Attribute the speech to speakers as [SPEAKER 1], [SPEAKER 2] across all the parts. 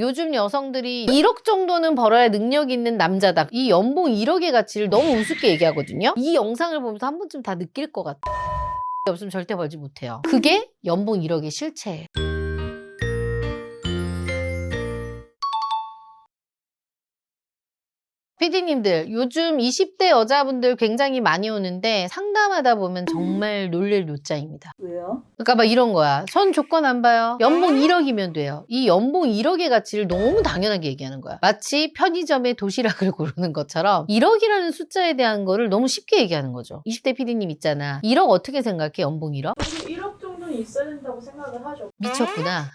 [SPEAKER 1] 요즘 여성들이 1억 정도는 벌어야 능력 있는 남자다. 이 연봉 1억의 가치를 너무 우습게 얘기하거든요. 이 영상을 보면서 한 번쯤 다 느낄 것 같아요. 없으면 절대 벌지 못해요. 그게 연봉 1억의 실체예요. PD님들, 요즘 20대 여자분들 굉장히 많이 오는데 상담하다 보면 정말 놀랄 노짜입니다.
[SPEAKER 2] 왜요?
[SPEAKER 1] 그러니까 막 이런 거야. 전 조건 안 봐요. 연봉 1억이면 돼요. 이 연봉 1억의 가치를 너무 당연하게 얘기하는 거야. 마치 편의점에 도시락을 고르는 것처럼 1억이라는 숫자에 대한 거를 너무 쉽게 얘기하는 거죠. 20대 PD님 있잖아. 1억 어떻게 생각해? 연봉 1억?
[SPEAKER 2] 저도 1억 정도는 있어야 된다고 생각을 하죠.
[SPEAKER 1] 미쳤구나.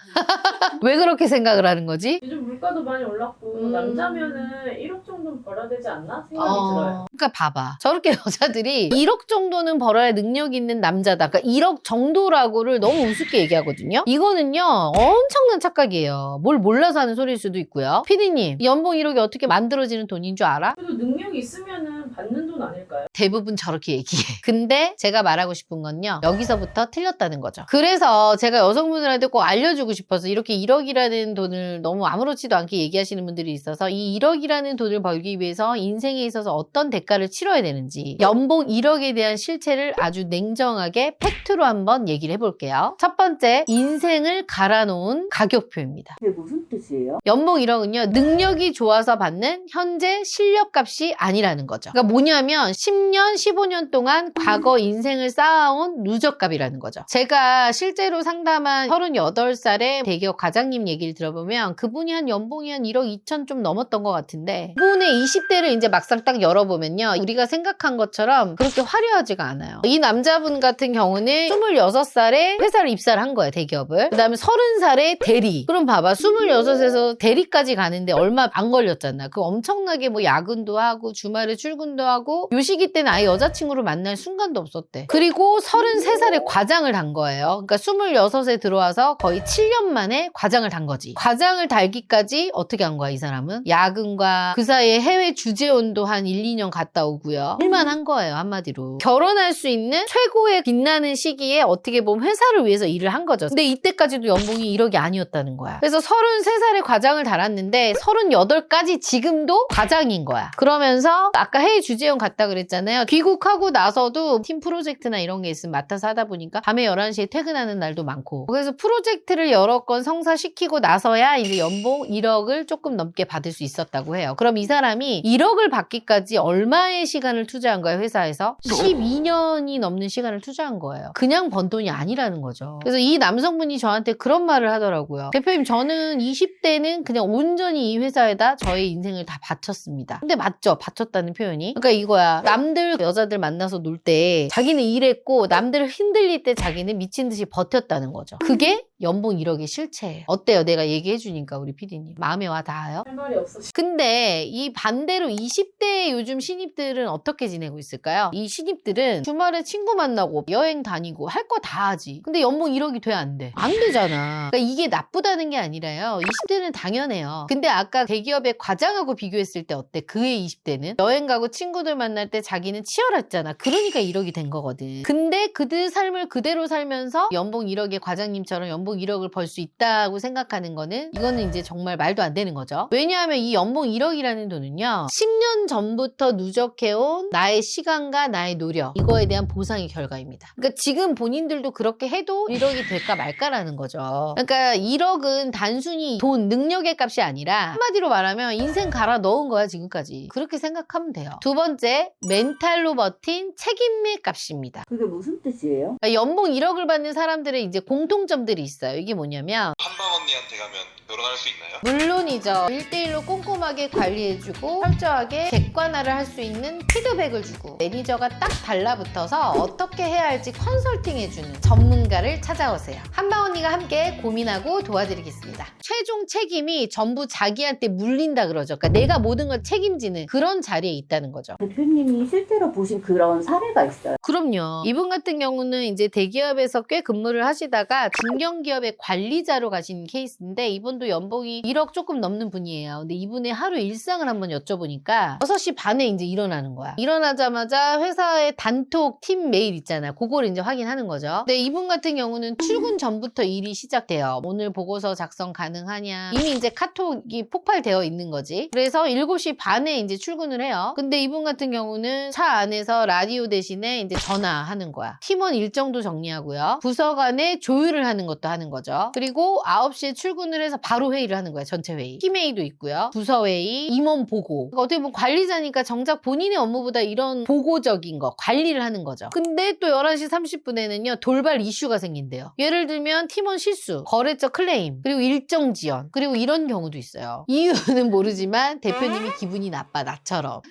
[SPEAKER 1] 왜 그렇게 생각을 하는 거지?
[SPEAKER 2] 요즘 물가도 많이 올랐고 남자면은 1억 정도는 벌어야 되지 않나 생각이 들어요.
[SPEAKER 1] 그러니까 봐봐. 저렇게 여자들이 1억 정도는 벌어야 능력 있는 남자다. 그러니까 1억 정도라고를 너무 우습게 얘기하거든요. 이거는요. 엄청난 착각이에요. 뭘 몰라서 하는 소리일 수도 있고요. PD님, 연봉 1억이 어떻게 만들어지는 돈인 줄 알아?
[SPEAKER 2] 그래도 능력이 있으면은 받는 돈 아닐까요?
[SPEAKER 1] 대부분 저렇게 얘기해. 근데 제가 말하고 싶은 건요. 여기서부터 틀렸다는 거죠. 그래서 제가 여성분들한테 꼭 알려주고 싶어서 이렇게 1억이라는 돈을 너무 아무렇지도 않게 얘기하시는 분들이 있어서 이 1억이라는 돈을 벌기 위해서 인생에 있어서 어떤 대가를 치러야 되는지 연봉 1억에 대한 실체를 아주 냉정하게 팩트로 한번 얘기를 해볼게요. 첫 번째, 인생을 갈아놓은 가격표입니다.
[SPEAKER 2] 그게 무슨 뜻이에요?
[SPEAKER 1] 연봉 1억은요, 능력이 좋아서 받는 현재 실력값이 아니라는 거죠. 그러니까 뭐냐면 10년, 15년 동안 과거 인생을 쌓아온 누적값이라는 거죠. 제가 실제로 상담한 38살의 대기업 과장님 얘기를 들어보면 그분이 한 연봉이 한 1억 2천 좀 넘었던 것 같은데 그분의 20대를 이제 막상 딱 열어보면요, 우리가 생각한 것처럼 그렇게 화려하지가 않아요. 이 남자분 같은 경우는 26살에 회사를 입사를 한 거예요, 대기업을. 그 다음에 30살에 대리. 그럼 봐봐, 26에서 대리까지 가는데 얼마 안 걸렸잖아. 그 엄청나게 뭐 야근도 하고 주말에 출근도 하고 요 시기 때는 아예 여자친구를 만날 순간도 없었대. 그리고 33살에 과장을 단 거예요. 그러니까 26에 들어와서 거의 7년 만에 과장을 단 거지. 과장을 달기까지 어떻게 한 거야, 이 사람은? 야근과 그 사이에 해외 주재원도 한 1, 2년 갔다 오고요. 일만 한 거예요, 한마디로. 결혼할 수 있는 최고의 빛나는 시기에 어떻게 보면 회사를 위해서 일을 한 거죠. 근데 이때까지도 연봉이 1억이 아니었다는 거야. 그래서 33살에 과장을 달았는데 38까지 지금도 과장인 거야. 그러면서 아까 해외 주재원 갔다 그랬잖아요. 귀국하고 나서도 팀 프로젝트나 이런 게 있으면 맡아서 하다 보니까 밤에 11시에 퇴근하는 날도 많고, 그래서 프로젝트를 여러 건 성사시키고 나서야 이제 연봉 1억을 조금 넘게 받을 수 있었다고 해요. 그럼 이 사람이 1억을 받기까지 얼마의 시간을 투자한 거예요, 회사에서? 12년이 넘는 시간을 투자한 거예요. 그냥 번 돈이 아니라는 거죠. 그래서 이 남성분이 저한테 그런 말을 하더라고요. 대표님, 저는 20대는 그냥 온전히 이 회사에다 저의 인생을 다 바쳤습니다. 근데 맞죠? 바쳤다는 표현이. 그러니까 이거야. 남들 여자들 만나서 놀 때 자기는 일했고 남들을 흔들릴 때 자기는 미친 듯이 버텼다는 거죠. 그게 연봉 1억의 실체예요. 어때요? 내가 얘기해주니까 우리 PD님. 마음에 와 닿아요?
[SPEAKER 2] 할 말이 없어.
[SPEAKER 1] 근데 이 반대로 20대 요즘 신입들은 어떻게 지내고 있을까요? 이 신입들은 주말에 친구 만나고 여행 다니고 할 거 다 하지. 근데 연봉 1억이 돼, 안 돼? 안 되잖아. 그러니까 이게 나쁘다는 게 아니라요. 20대는 당연해요. 근데 아까 대기업의 과장하고 비교했을 때 어때? 그의 20대는 여행 가고 친구들 만날 때 자기는 치열했잖아. 그러니까 1억이 된 거거든. 근데 그들 삶을 그대로 살면서 연봉 1억의 과장님처럼 연봉 1억을 벌 수 있다고 생각하는 거는, 이거는 이제 정말 말도 안 되는 거죠. 왜냐하면 이 연봉 1억이라는 돈은요, 10년 전부터 누적해온 나의 시간과 나의 노력, 이거에 대한 보상의 결과입니다. 그러니까 지금 본인들도 그렇게 해도 1억이 될까 말까라는 거죠. 그러니까 1억은 단순히 돈, 능력의 값이 아니라 한마디로 말하면 인생 갈아 넣은 거야, 지금까지. 그렇게 생각하면 돼요. 두 번째, 멘탈로 버틴 책임의 값입니다.
[SPEAKER 2] 그게 무슨 뜻이에요?
[SPEAKER 1] 그러니까 연봉 1억을 받는 사람들의 이제 공통점들이 있어요. 이게 뭐냐면,
[SPEAKER 3] 한방 언니한테 가면 결혼할 수 있나요?
[SPEAKER 1] 물론이죠. 1대1로 꼼꼼하게 관리해주고 철저하게 객관화를 할 수 있는 피드백을 주고 매니저가 딱 달라붙어서 어떻게 해야 할지 컨설팅해주는 전문가를 찾아오세요. 한방 언니가 함께 고민하고 도와드리겠습니다. 최종 책임이 전부 자기한테 물린다 그러죠. 그러니까 내가 모든 걸 책임지는 그런 자리에 있다는 거죠.
[SPEAKER 2] 대표님이 실제로 보신 그런 사례가 있어요?
[SPEAKER 1] 그럼요. 이분 같은 경우는 이제 대기업에서 꽤 근무를 하시다가 중견기업의 관리자로 가신 케이스인데, 이분도 입장에서도 연봉이 1억 조금 넘는 분이에요. 근데 이분의 하루 일상을 한번 여쭤보니까 6시 반에 이제 일어나는 거야. 일어나자마자 회사의 단톡 팀 메일 있잖아요. 그걸 이제 확인하는 거죠. 근데 이분 같은 경우는 출근 전부터 일이 시작돼요. 오늘 보고서 작성 가능하냐. 이미 이제 카톡이 폭발되어 있는 거지. 그래서 7시 반에 이제 출근을 해요. 근데 이분 같은 경우는 차 안에서 라디오 대신에 이제 전화하는 거야. 팀원 일정도 정리하고요. 부서 간에 조율을 하는 것도 하는 거죠. 그리고 9시에 출근을 해서 바로 회의를 하는 거야. 전체 회의. 팀회의도 있고요. 부서회의, 임원 보고. 그러니까 어떻게 보면 관리자니까 정작 본인의 업무보다 이런 보고적인 거, 관리를 하는 거죠. 근데 또 11시 30분에는요. 돌발 이슈가 생긴대요. 예를 들면 팀원 실수, 거래처 클레임, 그리고 일정 지연, 그리고 이런 경우도 있어요. 이유는 모르지만 대표님이 기분이 나빠, 나처럼.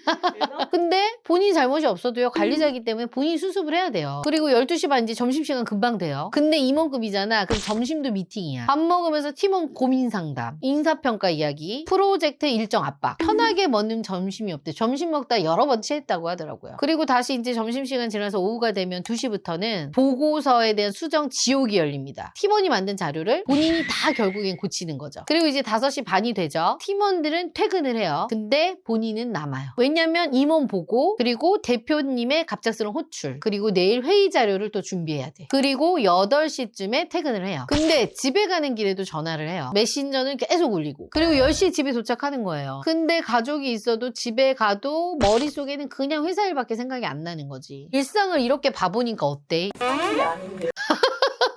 [SPEAKER 1] 근데 본인 잘못이 없어도요. 관리자이기 때문에 본인이 수습을 해야 돼요. 그리고 12시 반 이제 점심시간 금방 돼요. 근데 임원급이잖아. 그럼 점심도 미팅이야. 밥 먹으면서 팀원 고민 상담, 인사평가 이야기, 프로젝트 일정 압박. 편하게 먹는 점심이 없대. 점심 먹다 여러 번 취했다고 하더라고요. 그리고 다시 이제 점심시간 지나서 오후가 되면 2시부터는 보고서에 대한 수정 지옥이 열립니다. 팀원이 만든 자료를 본인이 다 결국엔 고치는 거죠. 그리고 이제 5시 반이 되죠. 팀원들은 퇴근을 해요. 근데 본인은 남아요. 왜냐면 임원 보고, 그리고 대표님의 갑작스러운 호출, 그리고 내일 회의 자료를 또 준비해야 돼. 그리고 8시쯤에 퇴근을 해요. 근데 집에 가는 길에도 전화를 해요. 메신저는 계속 울리고. 그리고 10시에 집에 도착하는 거예요. 근데 가족이 있어도 집에 가도 머릿속에는 그냥 회사 일밖에 생각이 안 나는 거지. 일상을 이렇게 봐보니까 어때?
[SPEAKER 2] 사실이 아닌데.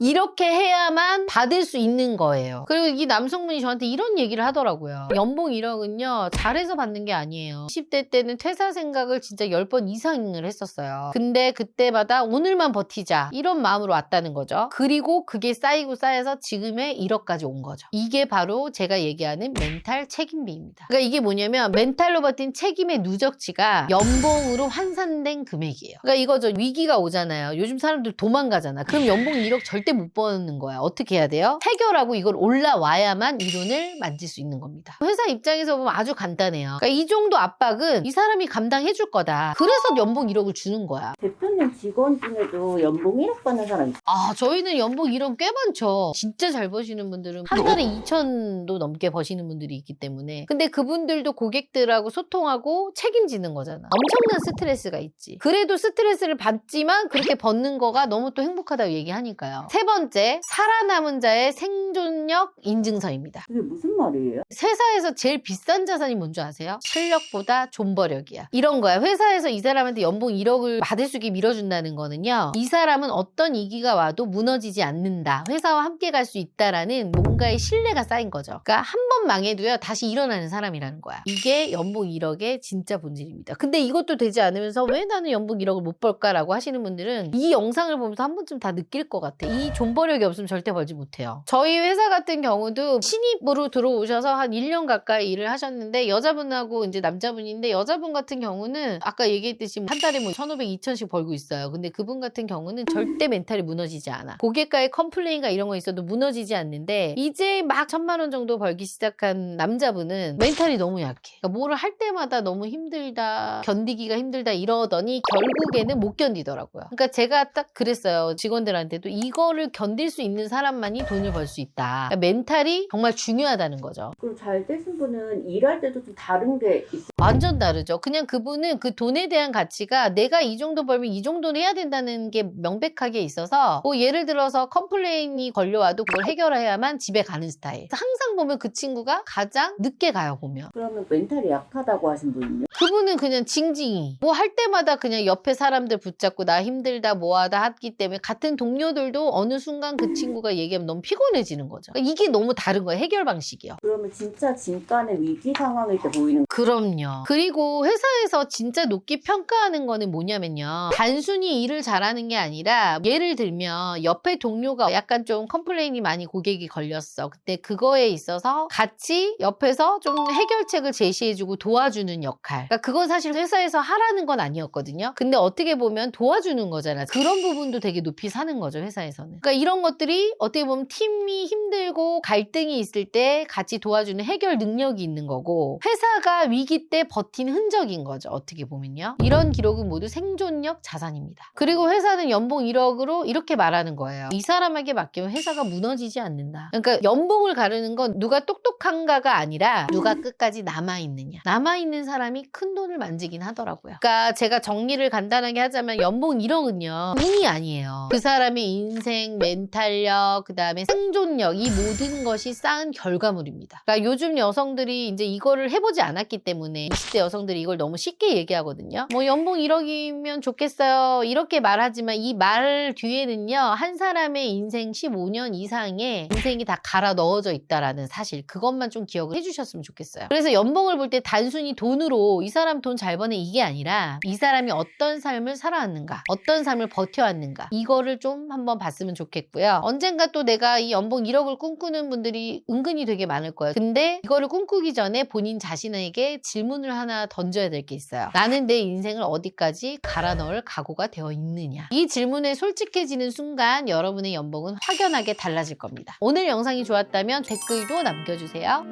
[SPEAKER 1] 이렇게 해야만 받을 수 있는 거예요. 그리고 이 남성분이 저한테 이런 얘기를 하더라고요. 연봉 1억은요 잘해서 받는 게 아니에요. 10대 때는 퇴사 생각을 진짜 10번 이상을 했었어요. 근데 그때마다 오늘만 버티자 이런 마음으로 왔다는 거죠. 그리고 그게 쌓이고 쌓여서 지금의 1억까지 온 거죠. 이게 바로 제가 얘기하는 멘탈 책임비입니다. 그러니까 이게 뭐냐면 멘탈로 버틴 책임의 누적치가 연봉으로 환산된 금액이에요. 그러니까 이거죠. 위기가 오잖아요. 요즘 사람들 도망가잖아. 그럼 연봉 1억 절대 못 버는 거야. 어떻게 해야 돼요? 해결하고 이걸 올라와야만 이 돈을 만질 수 있는 겁니다. 회사 입장에서 보면 아주 간단해요. 그러니까 이 정도 압박은 이 사람이 감당해 줄 거다. 그래서 연봉 1억을 주는 거야.
[SPEAKER 4] 대표님 직원 중에도 연봉 1억 받는 사람 있어요.
[SPEAKER 1] 아, 저희는 연봉 1억 꽤 많죠. 진짜 잘 버시는 분들은 한 달에 2천도 넘게 버시는 분들이 있기 때문에. 근데 그분들도 고객들하고 소통하고 책임지는 거잖아. 엄청난 스트레스가 있지. 그래도 스트레스를 받지만 그렇게 버는 거가 너무 또 행복하다고 얘기하니까요. 세 번째, 살아남은 자의 생존력 인증서입니다.
[SPEAKER 4] 그게 무슨 말이에요?
[SPEAKER 1] 회사에서 제일 비싼 자산이 뭔지 아세요? 실력보다 존버력이야. 이런 거야. 회사에서 이 사람한테 연봉 1억을 받을 수 있게 밀어준다는 거는요. 이 사람은 어떤 위기가 와도 무너지지 않는다. 회사와 함께 갈 수 있다라는 뭔가의 신뢰가 쌓인 거죠. 그러니까 한 번 망해도요. 다시 일어나는 사람이라는 거야. 이게 연봉 1억의 진짜 본질입니다. 근데 이것도 되지 않으면서 왜 나는 연봉 1억을 못 벌까라고 하시는 분들은 이 영상을 보면서 한 번쯤 다 느낄 것 같아. 이 존버력이 없으면 절대 벌지 못해요. 저희 회사 같은 경우도 신입으로 들어오셔서 한 1년 가까이 일을 하셨는데 여자분하고 이제 남자분인데 여자분 같은 경우는 아까 얘기했듯이 한 달에 뭐 1,500, 2,000씩 벌고 있어요. 근데 그분 같은 경우는 절대 멘탈이 무너지지 않아. 고객과의 컴플레인과 이런 거 있어도 무너지지 않는데 이제 막 1,000만 원 정도 벌기 시작한 남자분은 멘탈이 너무 약해. 그러니까 뭐를 할 때마다 너무 힘들다, 견디기가 힘들다 이러더니 결국에는 못 견디더라고요. 그러니까 제가 딱 그랬어요. 직원들한테도 이거를 견딜 수 있는 사람만이 돈을 벌 수 있다. 그러니까 멘탈이 정말 중요하다는 거죠.
[SPEAKER 4] 그럼 잘 되신 분은 일할 때도 좀 다른 게 있어요?
[SPEAKER 1] 완전 다르죠. 그냥 그분은 그 돈에 대한 가치가 내가 이 정도 벌면 이 정도는 해야 된다는 게 명백하게 있어서 뭐 예를 들어서 컴플레인이 걸려와도 그걸 해결해야만 집에 가는 스타일. 항상 보면 그 친구가 가장 늦게 가요, 보면.
[SPEAKER 4] 그러면 멘탈이 약하다고 하신 분은요?
[SPEAKER 1] 그분은 그냥 징징이 뭐 할 때마다 그냥 옆에 사람들 붙잡고 나 힘들다 뭐하다 하기 때문에 같은 동료들도 어느 순간 그 친구가 얘기하면 너무 피곤해지는 거죠. 그러니까 이게 너무 다른 거예요. 해결 방식이요.
[SPEAKER 4] 그러면 진짜 진간의 위기 상황일 때 보이는
[SPEAKER 1] 그럼요. 그리고 회사에서 진짜 높게 평가하는 거는 뭐냐면요. 단순히 일을 잘하는 게 아니라 예를 들면 옆에 동료가 약간 좀 컴플레인이 많이 고객이 걸렸어. 그때 그거에 있어서 같이 옆에서 좀 해결책을 제시해주고 도와주는 역할. 그러니까 그건 사실 회사에서 하라는 건 아니었거든요. 근데 어떻게 보면 도와주는 거잖아. 그런 부분도 되게 높이 사는 거죠, 회사에서는. 그러니까 이런 것들이 어떻게 보면 팀이 힘들고 갈등이 있을 때 같이 도와주는 해결 능력이 있는 거고 회사가 위기 때 버틴 흔적인 거죠. 어떻게 보면요. 이런 기록은 모두 생존력 자산입니다. 그리고 회사는 연봉 1억으로 이렇게 말하는 거예요. 이 사람에게 맡기면 회사가 무너지지 않는다. 그러니까 연봉을 가르는 건 누가 똑똑한가가 아니라 누가 끝까지 남아있느냐. 남아있는 사람이 큰 돈을 만지긴 하더라고요. 그러니까 제가 정리를 간단하게 하자면 연봉 1억은요. 운이 아니에요. 그 사람의 인생, 멘탈력, 그 다음에 생존력 이 모든 것이 쌓은 결과물입니다. 그러니까 요즘 여성들이 이제 이거를 해보지 않았기 때문에 20대 여성들이 이걸 너무 쉽게 얘기하거든요. 뭐 연봉 1억이면 좋겠어요. 이렇게 말하지만 이 말 뒤에는요. 한 사람의 인생 15년 이상의 인생이 다 갈아 넣어져 있다라는 사실 그것만 좀 기억을 해주셨으면 좋겠어요. 그래서 연봉을 볼 때 단순히 돈으로 이 사람 돈 잘 버네 이게 아니라 이 사람이 어떤 삶을 살아왔는가 어떤 삶을 버텨왔는가 이거를 좀 한번 봤으면 좋겠고요. 언젠가 또 내가 이 연봉 1억을 꿈꾸는 분들이 은근히 되게 많을 거예요. 근데 이거를 꿈꾸기 전에 본인 자신에게 질문을 하나 던져야 될 게 있어요. 나는 내 인생을 어디까지 갈아 넣을 각오가 되어 있느냐. 이 질문에 솔직해지는 순간 여러분의 연봉은 확연하게 달라질 겁니다. 오늘 영상이 좋았다면 댓글도 남겨주세요.